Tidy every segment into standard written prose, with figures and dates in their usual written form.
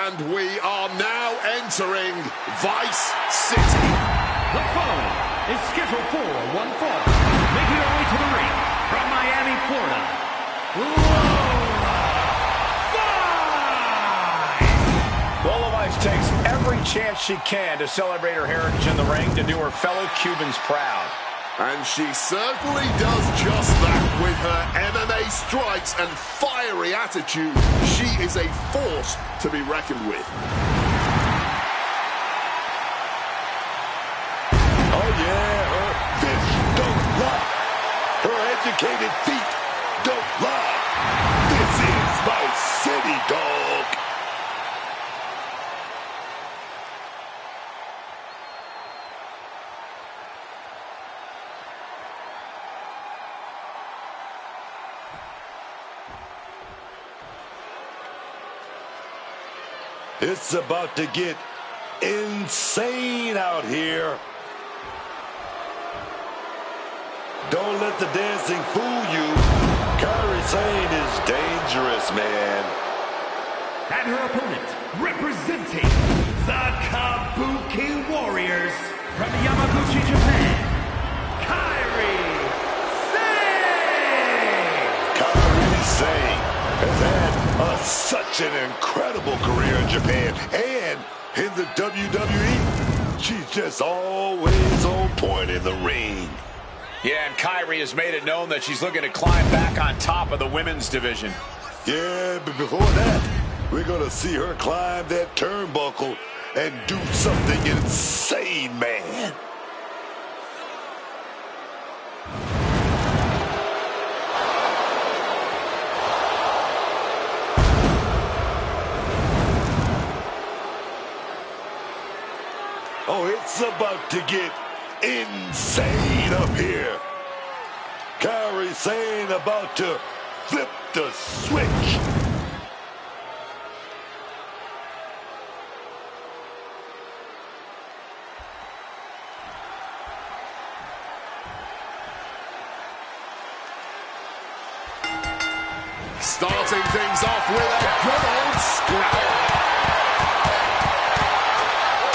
And we are now entering Vice City. The following is scheduled for one fall, making her way to the ring from Miami, Florida, Lola Vice! Lola Vice takes every chance she can to celebrate her heritage in the ring to do her fellow Cubans proud. And she certainly does just that with her MMA strikes and fiery attitude. She is a force to be reckoned with. Oh yeah, her fists don't lie. Her educated feet don't lie. This is Vice City, dog. It's about to get insane out here. Don't let the dancing fool you. Kairi Sane is dangerous, man. And her opponent, representing the Kabuki Warriors from Yamaguchi, Japan, Kairi Sane! Kairi Sane has had such an incredible career in Japan and in the WWE. She's just always on point in the ring. Yeah, and Kairi has made it known that she's looking to climb back on top of the women's division. Yeah, but before that, we're going to see her climb that turnbuckle and do something insane, man. Oh, it's about to get insane up here. Kairi Sane about to flip the switch. Starting things off with a good old scrap.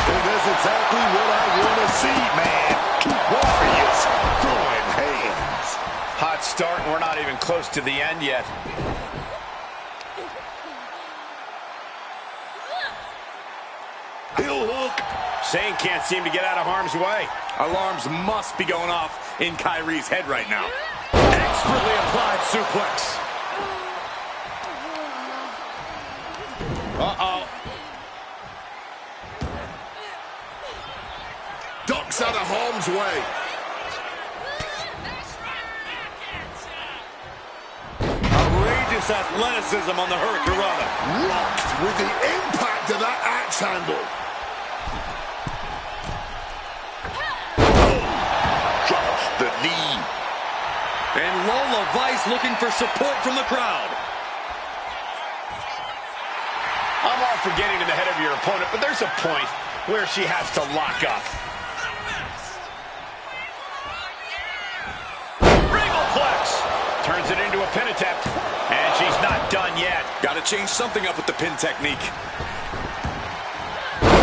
And that's exactly what I want to see, man. Two warriors throwing hands. Hot start, and we're not even close to the end yet. Heel hook. Sane can't seem to get out of harm's way. Alarms must be going off in Kairi's head right now. Expertly applied suplex. Uh-oh. Ducks out of harm's way. Outrageous athleticism on the Hurricanrana. Rocked with the impact of that axe handle. Drops the knee. And Lola Vice looking for support from the crowd. I'm all for getting in the head of your opponent, but there's a point where she has to lock up. Regalplex turns it into a pin attempt, and she's not done yet. Got to change something up with the pin technique.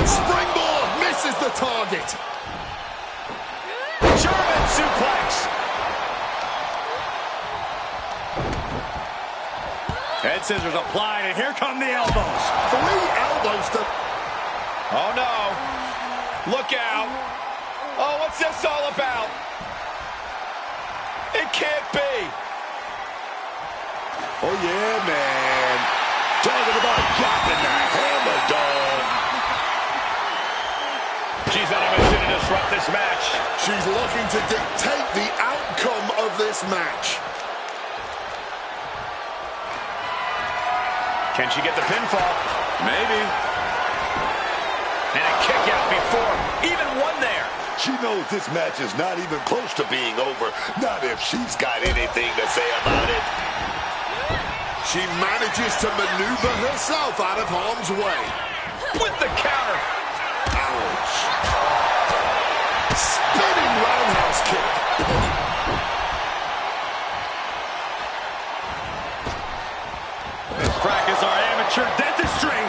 Springboard misses the target. German suplex. Head scissors applied, and here come the elbows. 3 elbows to... Oh, no. Look out. Oh, what's this all about? It can't be. Oh, yeah, man. Talking about dropping the hammer, dog. She's on a mission to disrupt this match. She's looking to dictate the outcome of this match. Can she get the pinfall? Maybe. And a kick out before even one there. She knows this match is not even close to being over. Not if she's got anything to say about it. She manages to maneuver herself out of harm's way. With the counter. Ouch. Spinning roundhouse kick. Practice our amateur dentistry.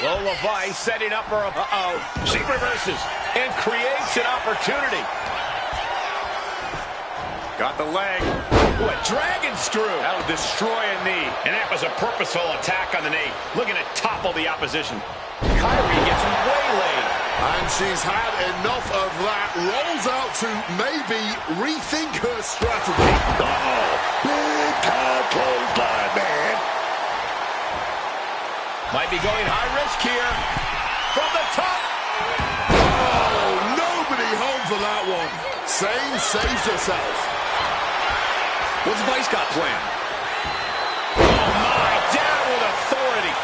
Lola Vice setting up for a... She reverses and creates an opportunity. Got the leg. Ooh, a dragon screw. That'll destroy a knee. And that was a purposeful attack on the knee. Looking to topple the opposition. Kyrie gets waylaid. And she's had enough of that. Rolls out to maybe rethink her strategy. Uh-oh. Big time clothesline, man. Might be going high risk here. From the top. Oh, nobody home for that one. Sane saves herself. What's Vice got planned? Oh, my. Down with authority.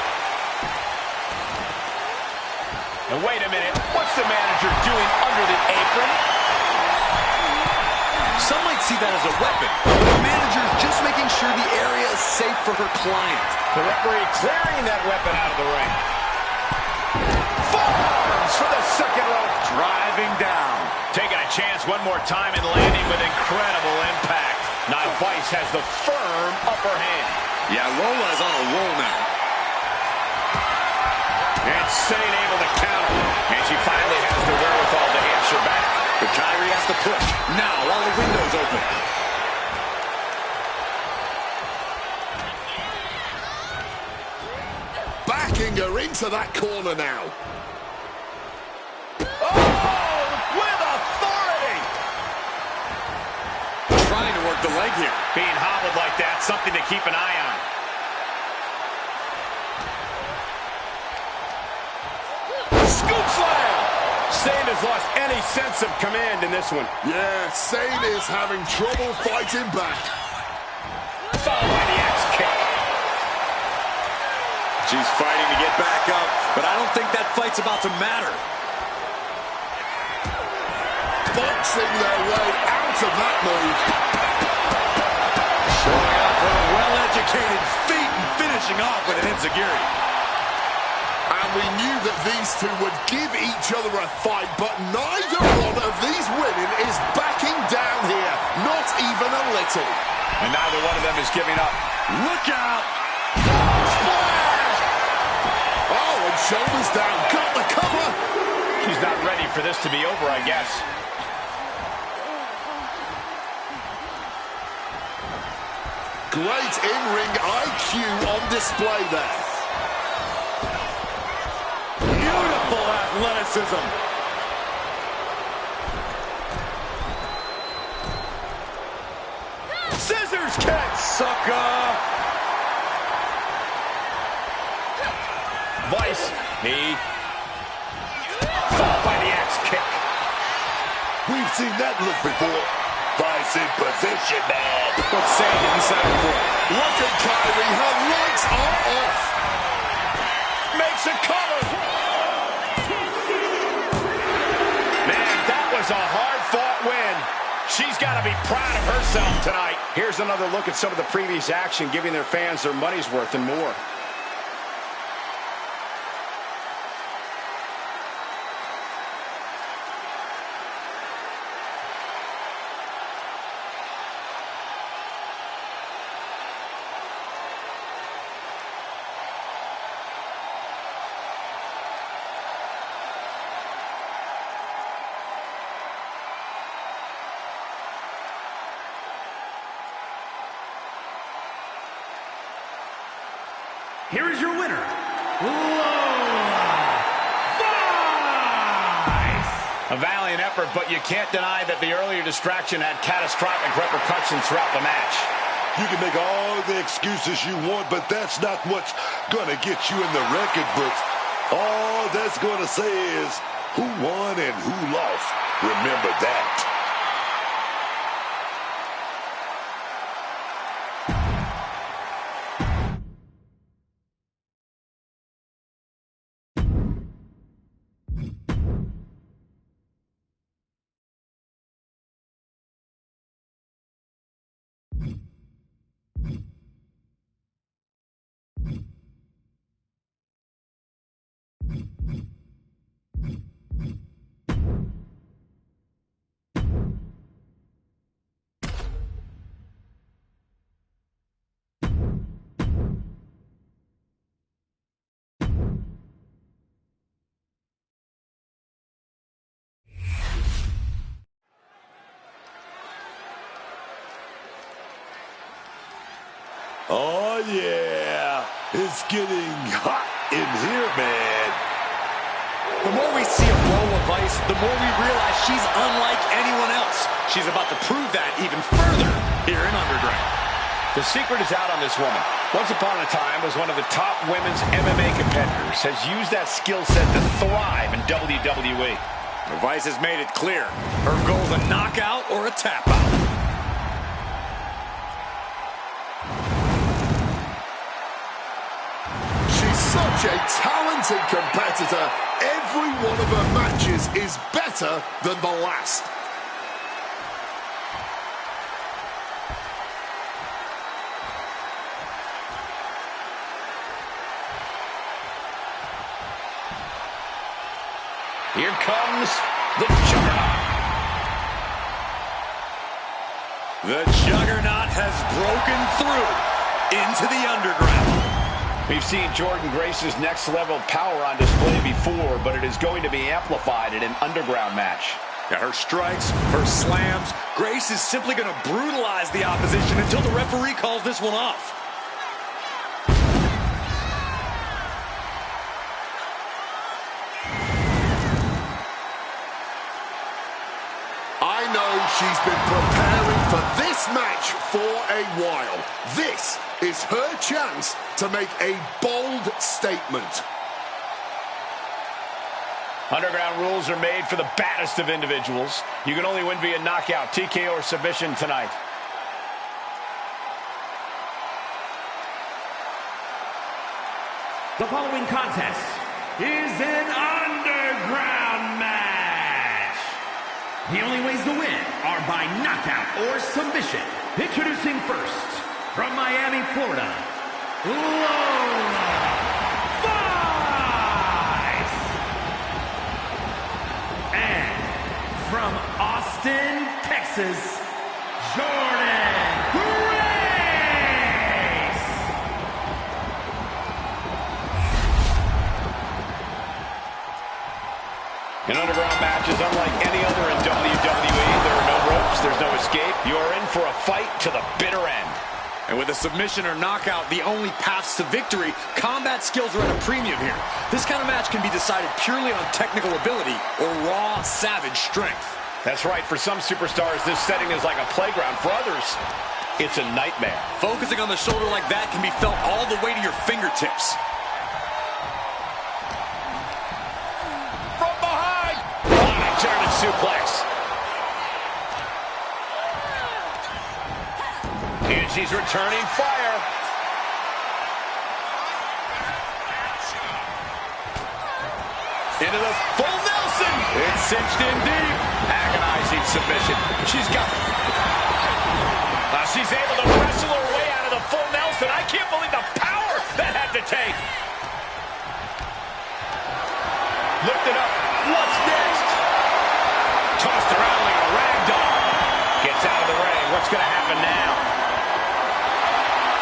And wait a minute. What's the manager doing under the apron? Some might see that as a weapon. The manager's just making sure the area is safe for her client. The referee clearing that weapon out of the ring. Forearms for the second rope. Driving down. Taking a chance one more time and landing with incredible impact. Now Vice has the firm upper hand. Yeah, Lola is on a roll now. And Sane able to counter. And she finally has the wherewithal to answer back. But Kyrie has to push. Now, while the window's open. Backing her into that corner now. Oh, with authority. Trying to work the leg here. Being hobbled like that, something to keep an eye on. Scoop slam! Sane has lost any sense of command in this one. Yeah, Sane is having trouble fighting back. Followed by the axe kick. She's fighting to get back up, but I don't think that fight's about to matter. Boxing their way out of that move. Showing off her well-educated feet and finishing off with an insecurity. And we knew that these two would give each other a fight, but neither one of these women is backing down here. Not even a little. And neither one of them is giving up. Look out! Splash! Oh, and shoulders down. Got the cover. She's not ready for this to be over, I guess. Great in-ring IQ on display there. Beautiful athleticism. Scissors kick! Sucker! Vice, knee. Followed by the axe kick. We've seen that look before. Vice in position, man. What's Sane getting set up for? Look at Kyrie. Her lights are off. Makes a cover. Man, that was a hard-fought win. She's got to be proud of herself tonight. Here's another look at some of the previous action, giving their fans their money's worth and more. Here is your winner, Lola Vice. A valiant effort, but you can't deny that the earlier distraction had catastrophic repercussions throughout the match. You can make all the excuses you want, but that's not what's going to get you in the record books. All that's going to say is who won and who lost. Remember that. Oh, yeah. It's getting hot in here, man. The more we see a roll of ice, the more we realize she's unlike anyone else. She's about to prove that even further here in Underground. The secret is out on this woman. Once upon a time was one of the top women's MMA competitors, has used that skill set to thrive in WWE. Vice has made it clear. Her goal is a knockout or a tap out. She's such a talented competitor. Every one of her matches is better than the last. Here comes the Juggernaut. The Juggernaut has broken through into the Underground. We've seen Jordynne Grace's next level power on display before, but it is going to be amplified in an Underground match. Yeah, her strikes, her slams. Grace is simply going to brutalize the opposition until the referee calls this one off. I know she's been preparing for this match for a while. This is her chance to make a bold statement. Underground rules are made for the baddest of individuals. You can only win via knockout, TKO, or submission tonight. The following contest is an Underground match. The only ways to win are by knockout or submission. Introducing first, from Miami, Florida, Lola Vice. And from Austin, Texas, Jordynne Grace. An Underground match is unlike any other in WWE. There are no ropes, there's no escape. You are in for a fight to the bitter end. And with a submission or knockout, the only paths to victory, combat skills are at a premium here. This kind of match can be decided purely on technical ability or raw, savage strength. That's right. For some superstars, this setting is like a playground. For others, it's a nightmare. Focusing on the shoulder like that can be felt all the way to your fingertips. From behind! Oh, German suplex. And she's returning fire. Into the full Nelson. It's cinched in deep. Agonizing submission. She's got it. She's able to wrestle her way out of the full Nelson. I can't believe the power that had to take. Lift it up. What's next? Tossed around like a rag doll. Gets out of the ring. What's going to happen now?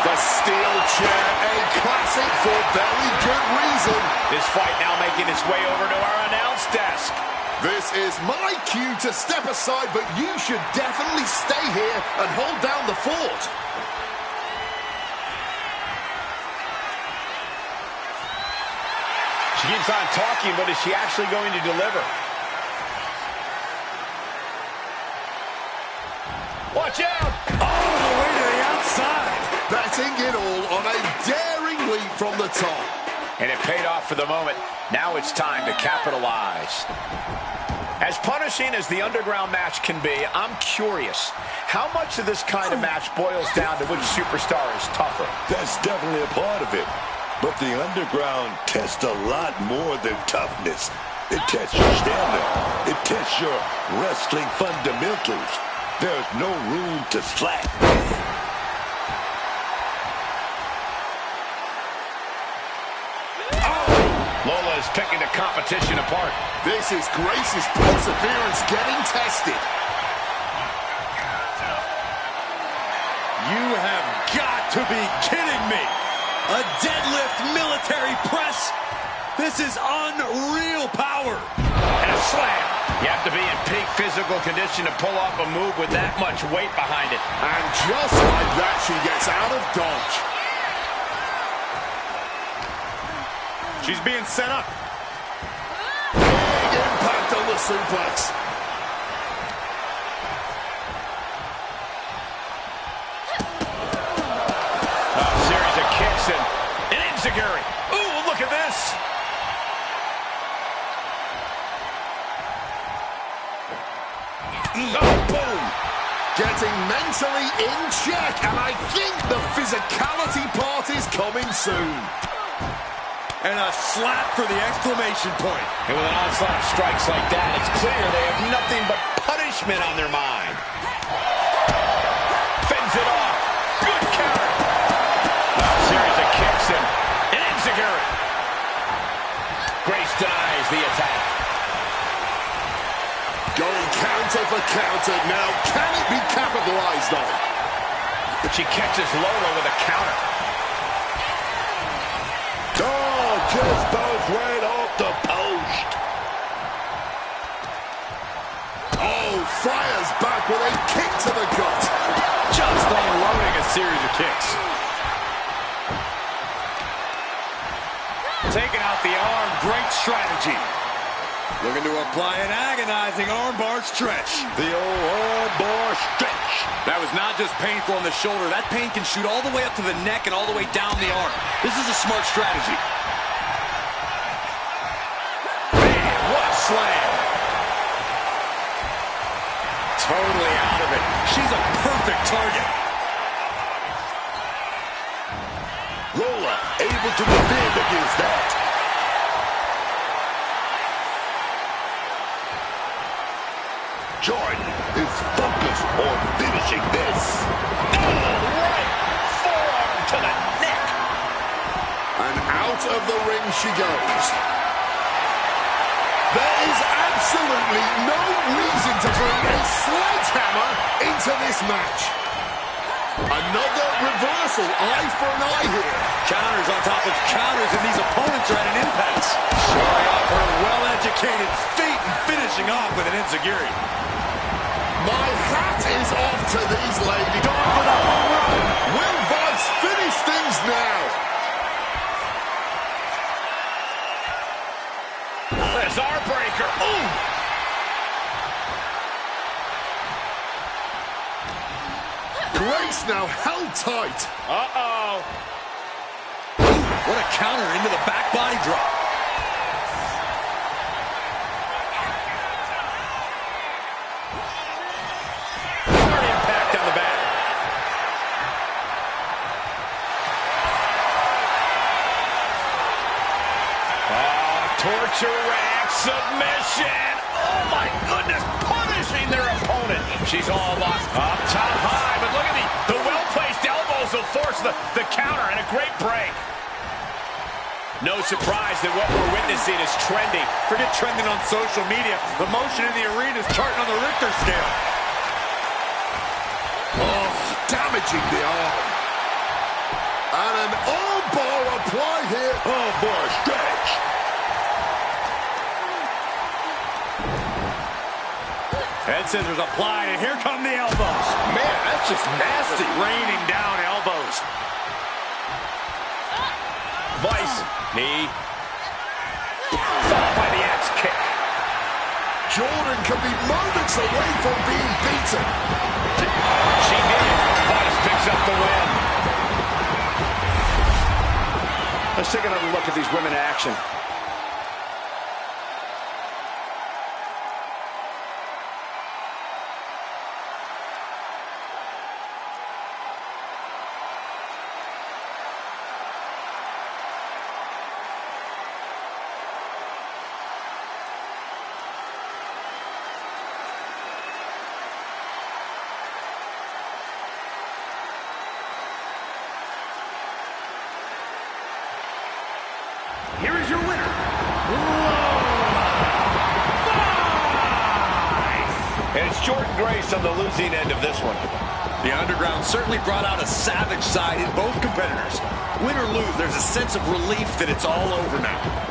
The steel chair, a classic for very good reason. This fight now making its way over to our announce desk. This is my cue to step aside, but you should definitely stay here and hold down the fort. She keeps on talking, but is she actually going to deliver? Watch out! All the way to the outside. Betting it all on a daring leap from the top. And it paid off for the moment. Now it's time to capitalize. As punishing as the Underground match can be, I'm curious. How much of this kind of match boils down to which superstar is tougher? That's definitely a part of it. But the Underground tests a lot more than toughness. It tests your stamina. It tests your wrestling fundamentals. There's no room to slack. Lola is picking the competition apart. This is Grace's perseverance getting tested. You have got to be kidding me. A deadlift military press? This is unreal power. And a slam. You have to be in peak physical condition to pull off a move with that much weight behind it. And just like that, she gets out of dodge. She's being set up. Big impact on the suplex. A series of kicks and an enziguri. Ooh, look at this. Oh, boom. Getting mentally in check, and I think the physicality part is coming soon. And a slap for the exclamation point. And with an onslaught of strikes like that, it's clear they have nothing but punishment on their mind. Fends it off. Good counter. A series of kicks and an enziguri. Grace denies the attack. Going counter for counter. Now, can it be capitalized on? But she catches Lola with a counter. Oh, just bounced right off the post. Oh, fires back with a kick to the gut. Just unloading a series of kicks. Taking out the arm, great strategy. Looking to apply an agonizing armbar stretch. The old armbar stretch. That was not just painful on the shoulder. That pain can shoot all the way up to the neck and all the way down the arm. This is a smart strategy. Man, what a slam. Totally out of it. She's a perfect target. Lola able to defend against that. Jordan is focused on finishing this. Right forearm to the neck. And out of the ring she goes. There is absolutely no reason to bring a sledgehammer into this match. Another reversal, eye for an eye here. Counters on top of counters, and these opponents are at an impasse. Showing off her well-educated feet and finishing off with an enziguri. My hat is off to these ladies. Going for the home run. Will Vice finish things now? There's our breaker. Ooh. Grace now held tight. Uh-oh. What a counter into the back body drop. Hard impact on the back. Oh, torture rack submission. Oh, my goodness. Punishing their opponent. She's all lost. Up top high, but look at the well-placed elbows will force the counter and a great break. No surprise that what we're witnessing is trending. Forget trending on social media. The motion in the arena is charting on the Richter scale. Oh, damaging the arm. And an armbar applied here. Armbar stretch. Head scissors applied, and here come the elbows. Man, that's just nasty. Raining down elbows. Vice. Knee. Followed by the axe kick. Jordan can be moments away from being beaten. She did it. Vice picks up the win. Let's take another look at these women in action. Here is your winner, And it's Jordynne Grace on the losing end of this one. The Underground certainly brought out a savage side in both competitors. Win or lose, there's a sense of relief that it's all over now.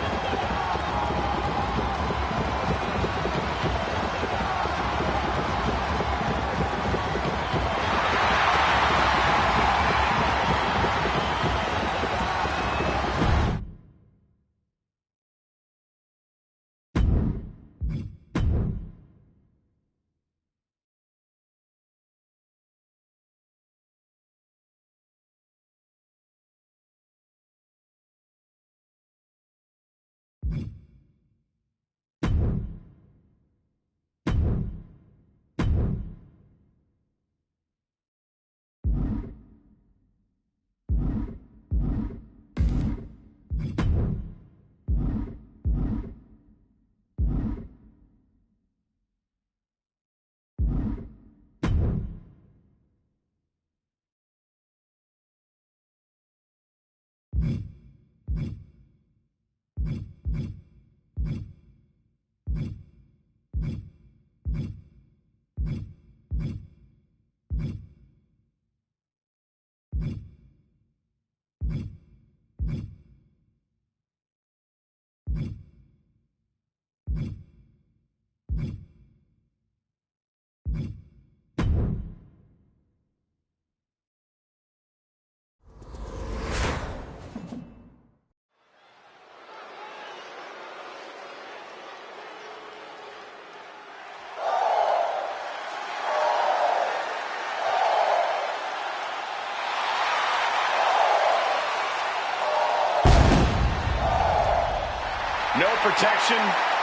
protection,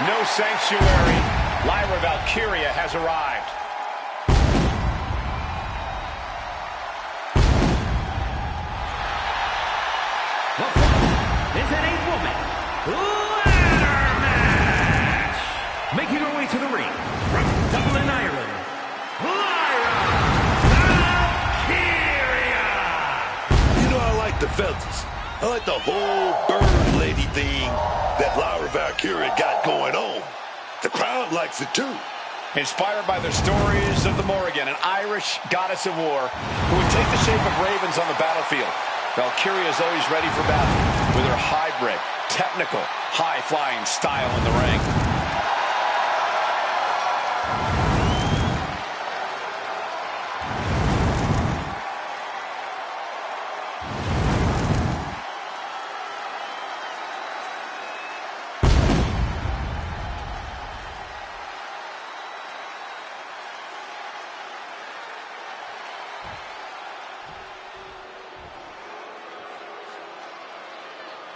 no sanctuary. Lyra Valkyria has arrived. The fourth is an 8-woman ladder match. Making her way to the ring from Dublin, Ireland, Lyra Valkyria. You know, I like the feathers. I like the whole bird lady thing that Lyra Valkyria got going on. The crowd likes it too. Inspired by the stories of the Morrigan, an Irish goddess of war who would take the shape of ravens on the battlefield. Valkyria is always ready for battle with her hybrid, technical, high-flying style in the ring.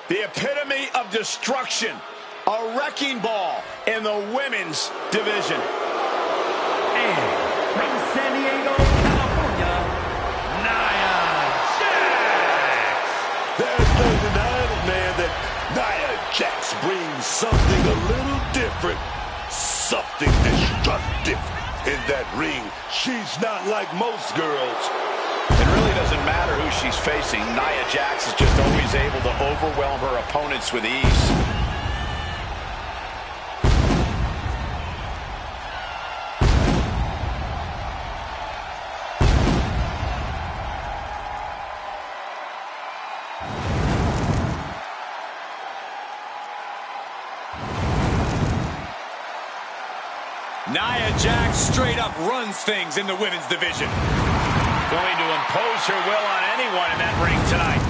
The epitome of destruction, a wrecking ball in the women's division. And from San Diego, California, Nia Jax. There's no denying it, man, that Nia Jax brings something a little different, something destructive in that ring. She's not like most girls. It really doesn't matter who she's facing. Nia Jax is just always able to overwhelm her opponents with ease. Nia Jax straight up runs things in the women's division. Going to impose her will on anyone in that ring tonight.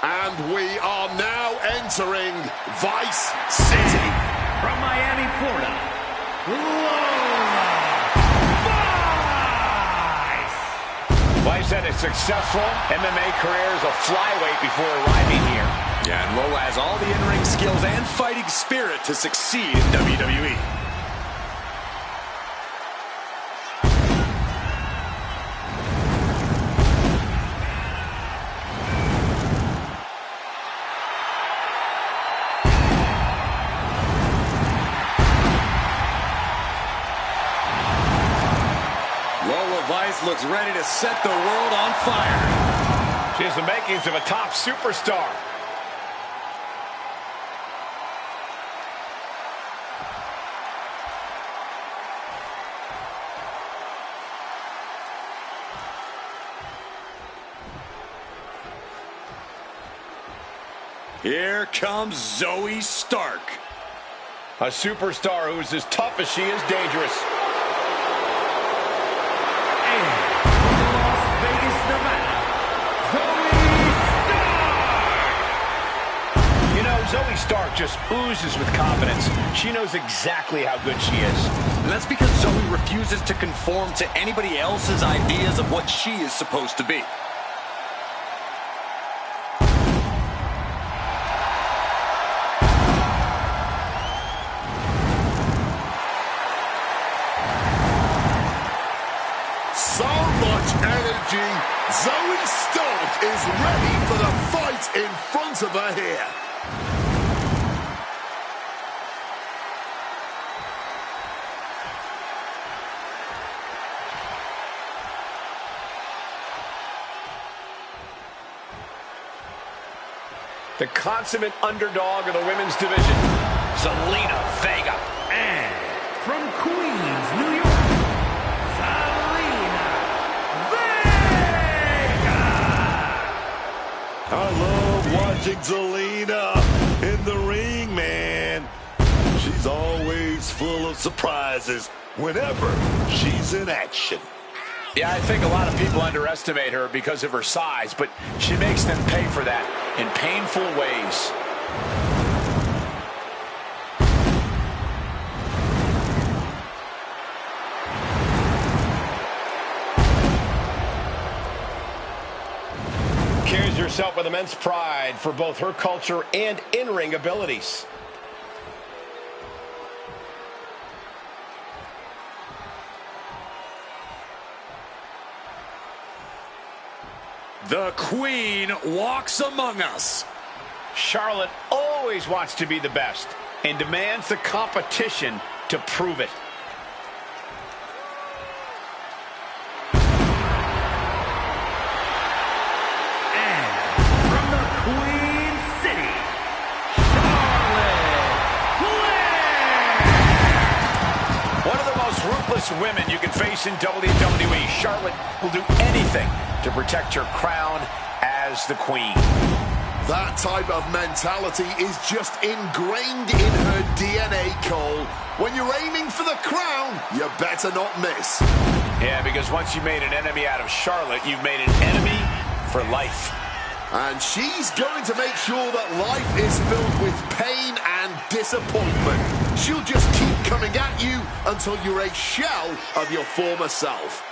And we are now entering Vice City. From Miami, Florida, Lola Vice. Vice had a successful MMA career as a flyweight before arriving here. Yeah, and Lola has all the in-ring skills and fighting spirit to succeed in WWE. Vice looks ready to set the world on fire. She has the makings of a top superstar. Here comes Zoey Stark. A superstar who is as tough as she is dangerous. Zoey Stark just oozes with confidence. She knows exactly how good she is. And that's because Zoey refuses to conform to anybody else's ideas of what she is supposed to be. So much energy. Zoey Stark is ready for the fight in front of her here. The consummate underdog of the women's division, Zelina Vega. And from Queens, New York, Zelina Vega. I love watching Zelina in the ring, man. She's always full of surprises whenever she's in action. Yeah, I think a lot of people underestimate her because of her size, but she makes them pay for that in painful ways. carries herself with immense pride for both her culture and in-ring abilities. The Queen walks among us. Charlotte always wants to be the best and demands the competition to prove it. Women you can face in WWE. Charlotte will do anything to protect her crown as the Queen. That type of mentality is just ingrained in her DNA, Cole. When you're aiming for the crown, you better not miss. Yeah, because once you made an enemy out of Charlotte, you've made an enemy for life. And she's going to make sure that life is filled with pain and disappointment. She'll just keep coming at you until you're a shell of your former self.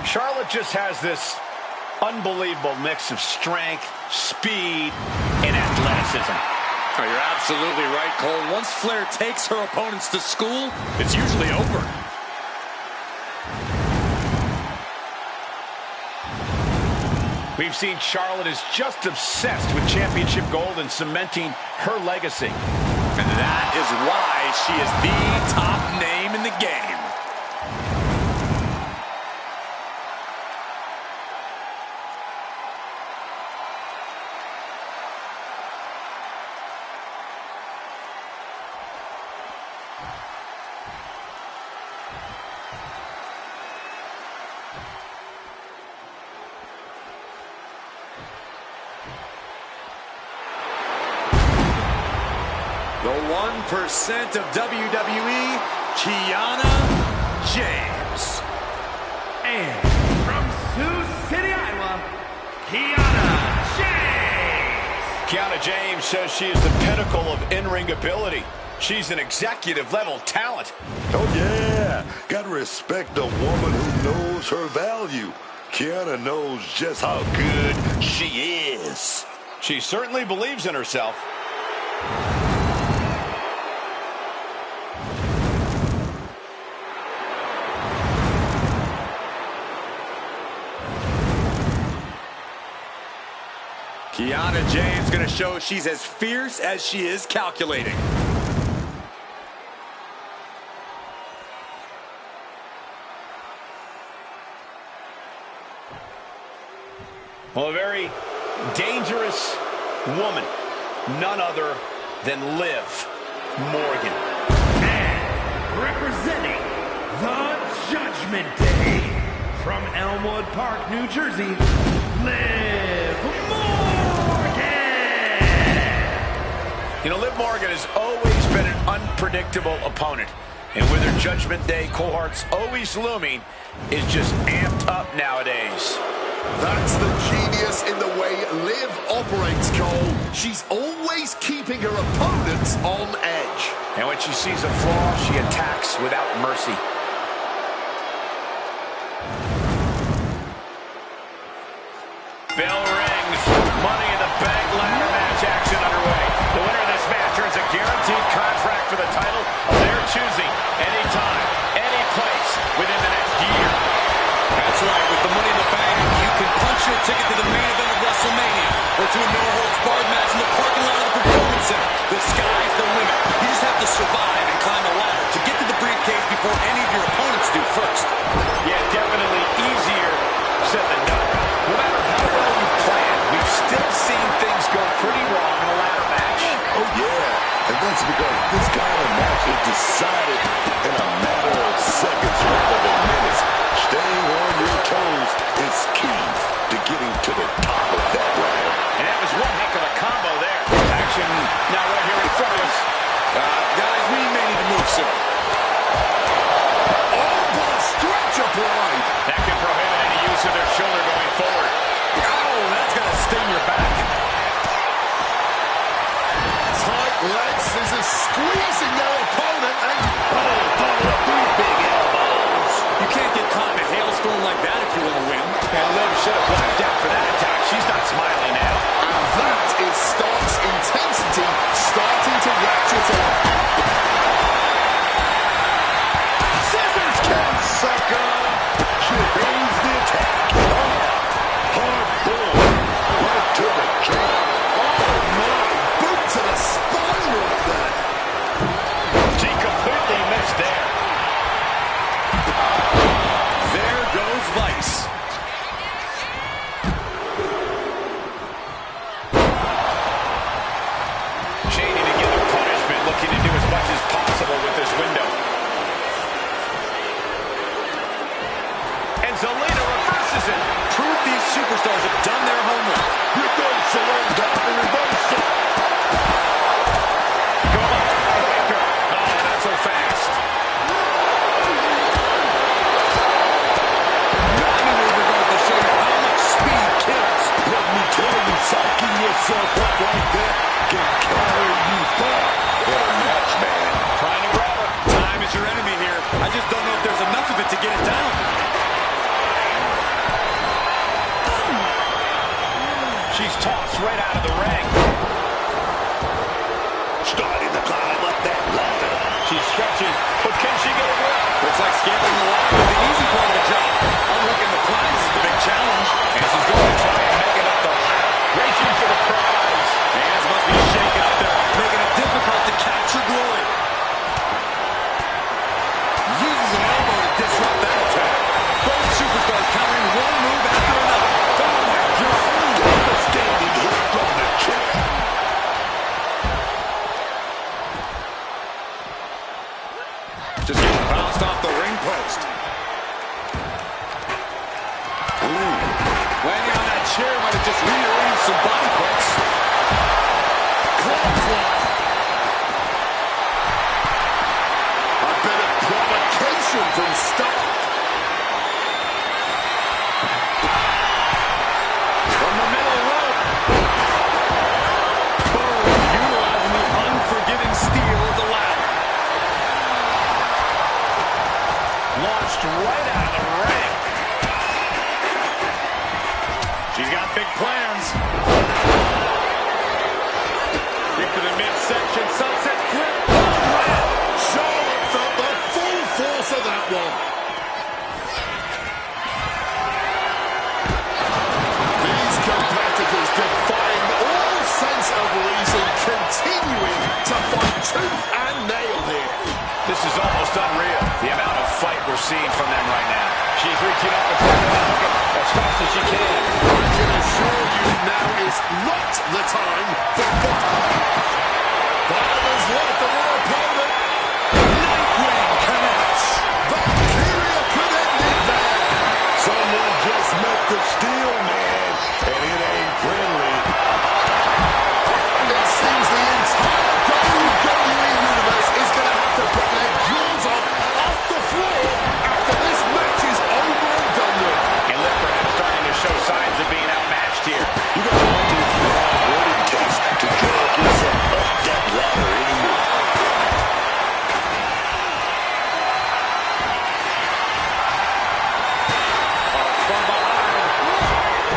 Charlotte just has this unbelievable mix of strength, speed, and athleticism. Oh, you're absolutely right, Cole. Once Flair takes her opponents to school, it's usually over. We've seen Charlotte is just obsessed with championship gold and cementing her legacy. And that is why she is the top name in the game. The 1% of WWE, Kiana James. And from Sioux City, Iowa, Kiana James. Kiana James says she is the pinnacle of in-ring ability. She's an executive-level talent. Oh, yeah. Gotta respect a woman who knows her value. Kiana knows just how good she is. She certainly believes in herself. Kiana James going to show she's as fierce as she is calculating. Well, a very dangerous woman. None other than Liv Morgan. And representing the Judgment Day from Elmwood Park, New Jersey, Liv Morgan. You know, Liv Morgan has always been an unpredictable opponent. And with her Judgment Day cohorts always looming, is just amped up nowadays. That's the genius in the way Liv operates, Cole. She's always keeping her opponents on edge. And when she sees a flaw, she attacks without mercy. Bell rings. Money in the Bank ladder match action underway. The winner of this match earns a guaranteed contract for the title of their choosing anytime, any place within the next year. That's right. With the Money in the Bank, you can punch your ticket to the main event of WrestleMania or to a no-holds-barred match in the parking lot of the Performance Center. The sky's the limit. You just have to survive and climb a ladder to get to the briefcase before any of your opponents do first. Yeah, definitely easier said than done. No matter how well you've planned, we've still seen things go pretty wrong in a ladder match. Oh, yeah. And that's because this kind of match is decided in a matter of seconds rather than minutes. Staying on your toes is key to getting to the top of that ladder. And that was one heck of a combo there. Action now right here in front of us. Guys, we may need to move soon. looking to do as much as possible with this window. And Zelina reverses it. Proof these superstars have done their homework. Reversal and down the reversal. Go on, Baker. Oh, not so fast. Let me tell you, psyching yourself up like that can carry you far in a match, man. Trying to grab her. Time is your enemy here. I just don't know if there's enough of it to get it down. She's tossed right out of the ring. Starting to climb up that ladder. She's stretching, but can she get it right? Looks like scaling the ladder is the easy part of the job. Unhooking the planks is the big challenge. And she's going to try and make it up the ladder. Reaching for the prize. Hands must be shaking up there, making it difficult to capture glory. Uses an elbow to disrupt that attack. Both superstars countering one move after another. Oh my God! Devastating hit from the chair. Just getting bounced off the ring post. Landing on that chair might have just rearranged some body parts. Clothesline. A bit of provocation from Stark. From the middle rope. Boom, utilizing the unforgiving steel of the ladder. Launched right out of the ring. She's got big plans. Kick to the midsection, sunset flip. Charlotte felt the full force of that one. These competitors defying all sense of reason, continuing to fight tooth and nail here. This is almost unreal, the amount of fight we're seeing from them right now. She's reaching up and trying to hook it as fast as she can. I can assure you now is not the time for Father's left of her opponent. Nightwing connects. Valkyria could end it there. Someone just met the steel, man, and it ain't friendly. It seems the entire WWE Universe is going to have to put their jaws off the floor after this match is over and done with. And look, perhaps starting to show signs of being outmatched here. You got to wonder if you have what it takes to drag yourself up that ladder anymore. From behind.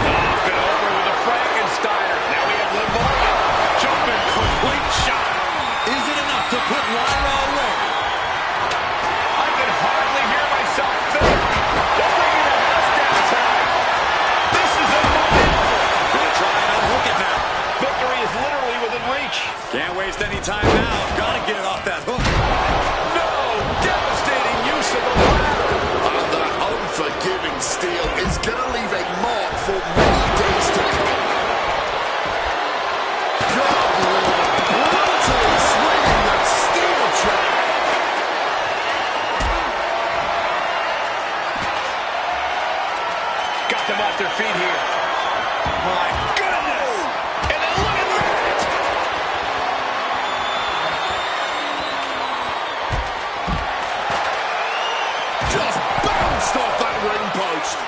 Up and over with a Frankensteiner. Now we have Liv Morgan. Jumping complete shot. Is it enough to put Lyra away? I can hardly hear myself think. They're bringing the house down tonight. This is unbelievable. Gonna try and unhook it now. Victory is literally within reach. Can't waste any time now. Gotta get it off that hook. No! Devastating use of the ladder. And that unforgiving steel is going to leave a mark for many days to come. God, Lord, brutally swinging that steel chair. Got them off their feet here. My goodness! And then look at that! Just bounced off that ring post.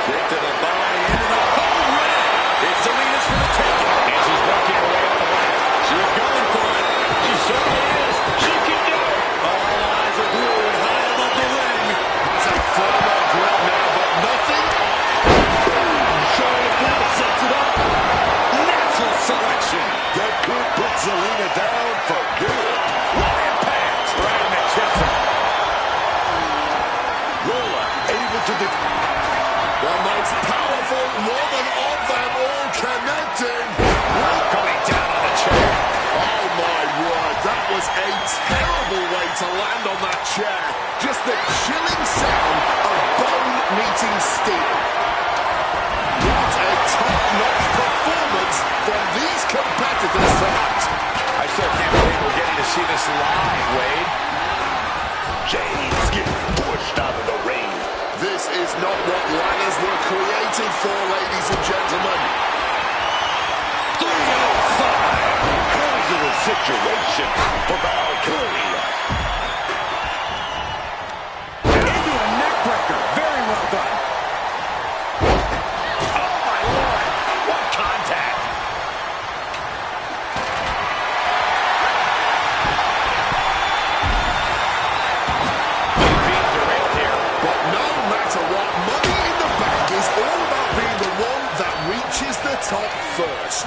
Kick to the body, into the home run. It's Zelina's for the taking. And she's working her way up the ladder. She's going for it. She certainly is. She can do it. All eyes are glued high above the ring. Has a firmer grip now, but nothing. Charlotte now sets it up. Natural selection. That could put Zelina down for good. What impact. Right in the chest. Lola able to The most powerful woman of them all connecting. Coming down on the chair. Oh my word, that was a terrible way to land on that chair. Just the chilling sound of bone meeting steel. What a top-notch performance situation for Valkyrie. Into a neck breaker. Very well done. Oh, my Lord. What contact. Being derailed here. But no matter what, Money in the Bank is all about being the one that reaches the top first.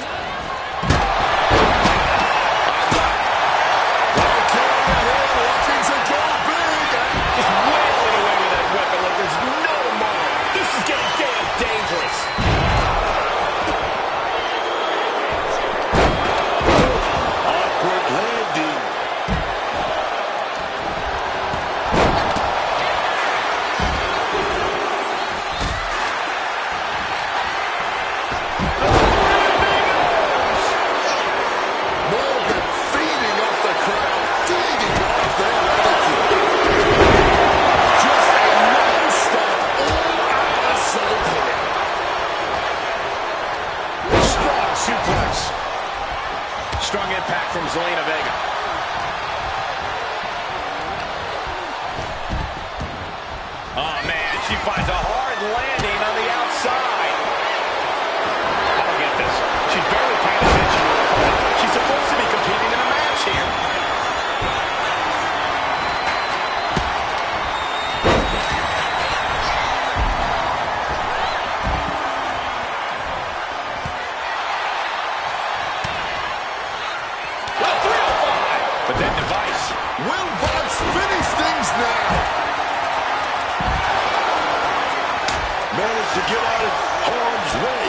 Strong impact from Zelina Vega. Oh, man, she finds a hard landing on the outside. I don't get this. She's barely paying attention to her opponent. She's supposed to be competing in a match here. But then Device. Will Vice finish things now? Managed to get out of harm's way.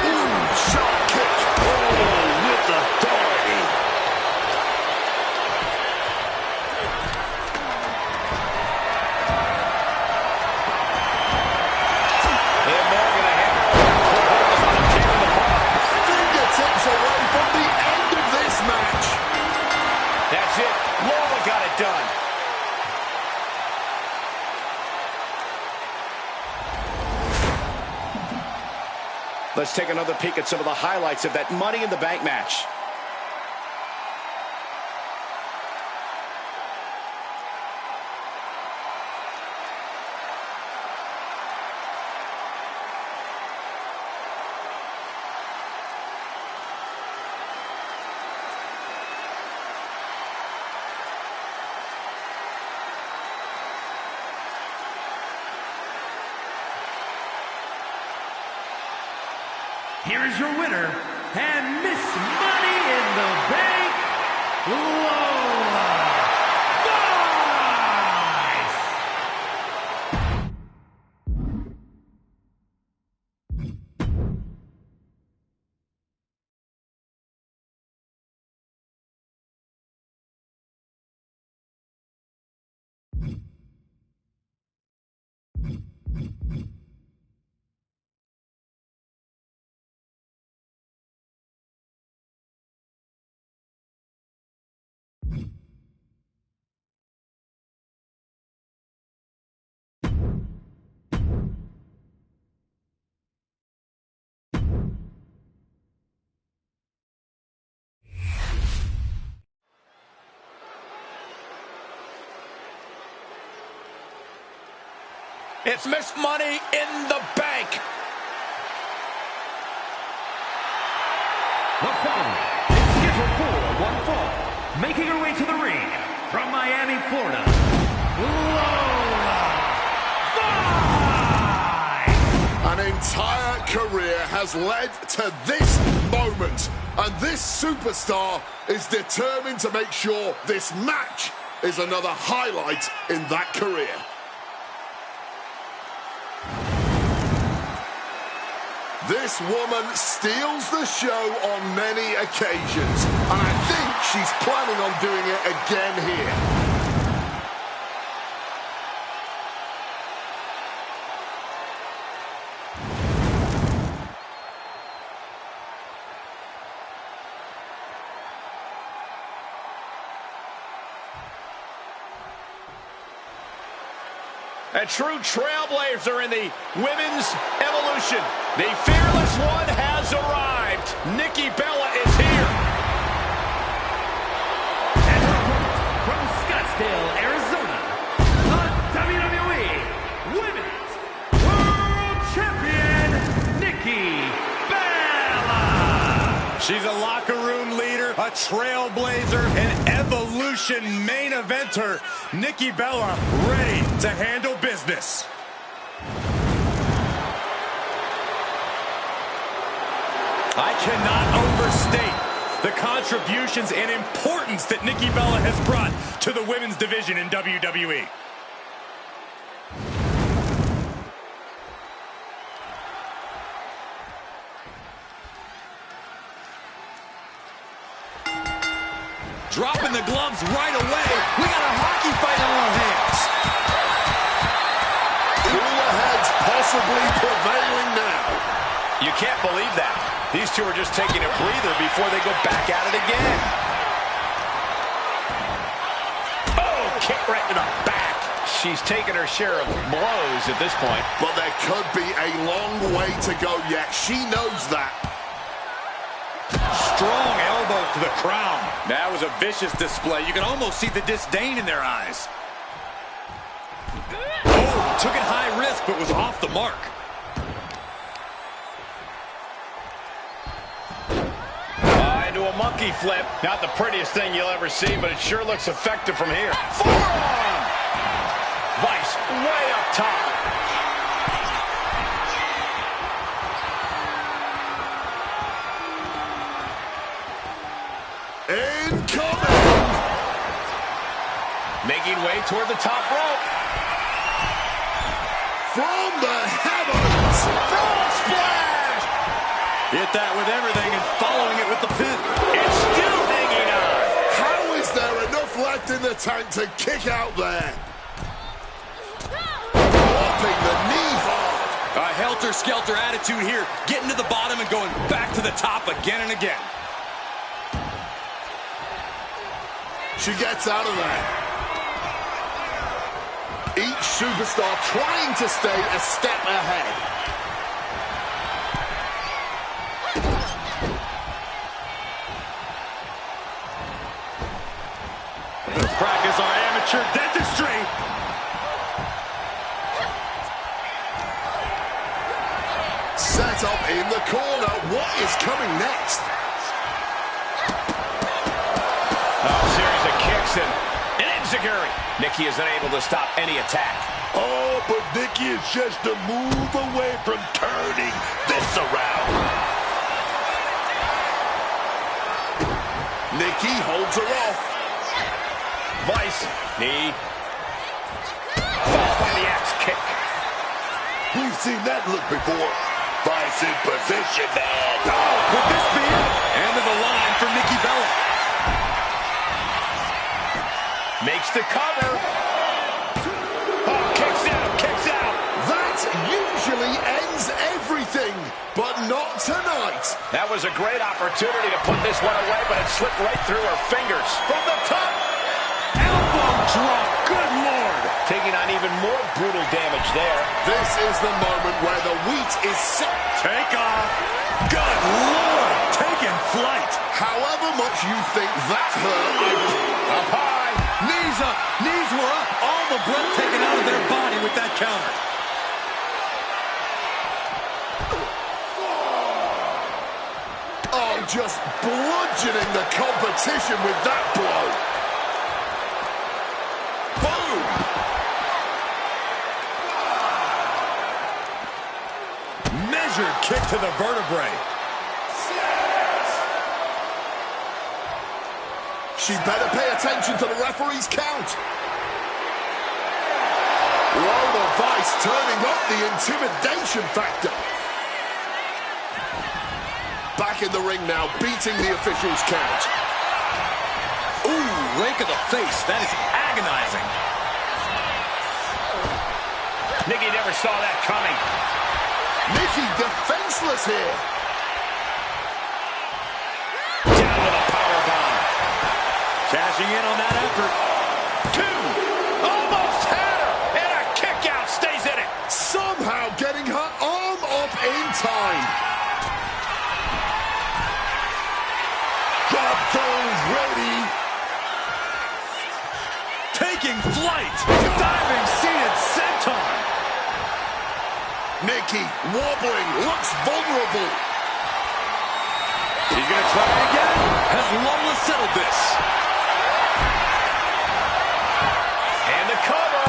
Ooh, shot kick. Oh, with authority. And Morgan a hammer. Fingertips away from the end of this match. That's it. Lola got it done. Let's take another peek at some of the highlights of that Money in the Bank match. Here is your winner, and Miss Money in the Bank, Lola Vice! It's Miss Money in the Bank. The following is scheduled for one fall, making her way to the ring from Miami, Florida, Lola Vice! An entire career has led to this moment, and this superstar is determined to make sure this match is another highlight in that career. This woman steals the show on many occasions, and I think she's planning on doing it again here. A true trailblazer in the women's evolution. The fearless one has arrived. Nikki Bella is here. And from Scottsdale, Arizona, the WWE Women's World Champion, Nikki Bella. She's a locker room leader, a trailblazer, an evolution main eventer. Nikki Bella ready to handle business. I cannot overstate the contributions and importance that Nikki Bella has brought to the women's division in WWE. Dropping the gloves right away. We got a hockey fight on our hands. Cooler heads possibly prevailing now. You can't believe that. These two are just taking a breather before they go back at it again. Oh, kick right to the back. She's taken her share of blows at this point. But there could be a long way to go yet. She knows that. Strong elbow to the crown. That was a vicious display. You can almost see the disdain in their eyes. Oh, took it high risk, but was off the mark. Into a monkey flip. Not the prettiest thing you'll ever see, but it sure looks effective from here. Forearm! Vice way up top. Incoming! Making way toward the top rope. From the heavens! Frog splash! Hit that with everything and following it with the pin. It's still hanging on. How is there enough left in the tank to kick out there? Dropping the knee hard. A helter-skelter attitude here, getting to the bottom and going back to the top again and again. She gets out of there. Each superstar trying to stay a step ahead. Let's practice our amateur dentistry. Set up in the corner. What is coming next? Series of kicks and an enziguri. Nikki is unable to stop any attack. Oh, but Nikki is just a move away from turning this around. Nikki holds her off. Vice, knee. Followed by the axe kick. We've seen that look before. Vice in position, man. Oh, could this be it? End of the line for Nikki Bella. Makes the cover. Oh, kicks out, kicks out. That usually ends everything, but not tonight. That was a great opportunity to put this one away, but it slipped right through her fingers. From the top. Elbow drop. Good Lord. Taking on even more brutal damage there. This is the moment where the wheat is set. Take off. Good Lord. Taking flight. However much you think that hurt, Up high. Knees up. Knees were up. All the breath taken out of their body with that counter. oh, just bludgeoning the competition with that blow. Boom! Measured kick to the vertebrae. She better pay attention to the referee's count. Lola Vice turning up the intimidation factor. Back in the ring now, beating the official's count. Ooh, rake of the face. That is agonizing. Nikki never saw that coming. Nikki defenseless here. Down with a powerbomb. Cashing in on that effort. Two. Almost had her. And a kick out taking flight. Diving seated senton. Nikki wobbling, looks vulnerable. She's going to try it again. Has Lola settled this? And the cover.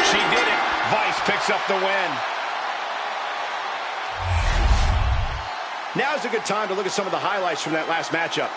She did it. Vice picks up the win. Now's a good time to look at some of the highlights from that last matchup.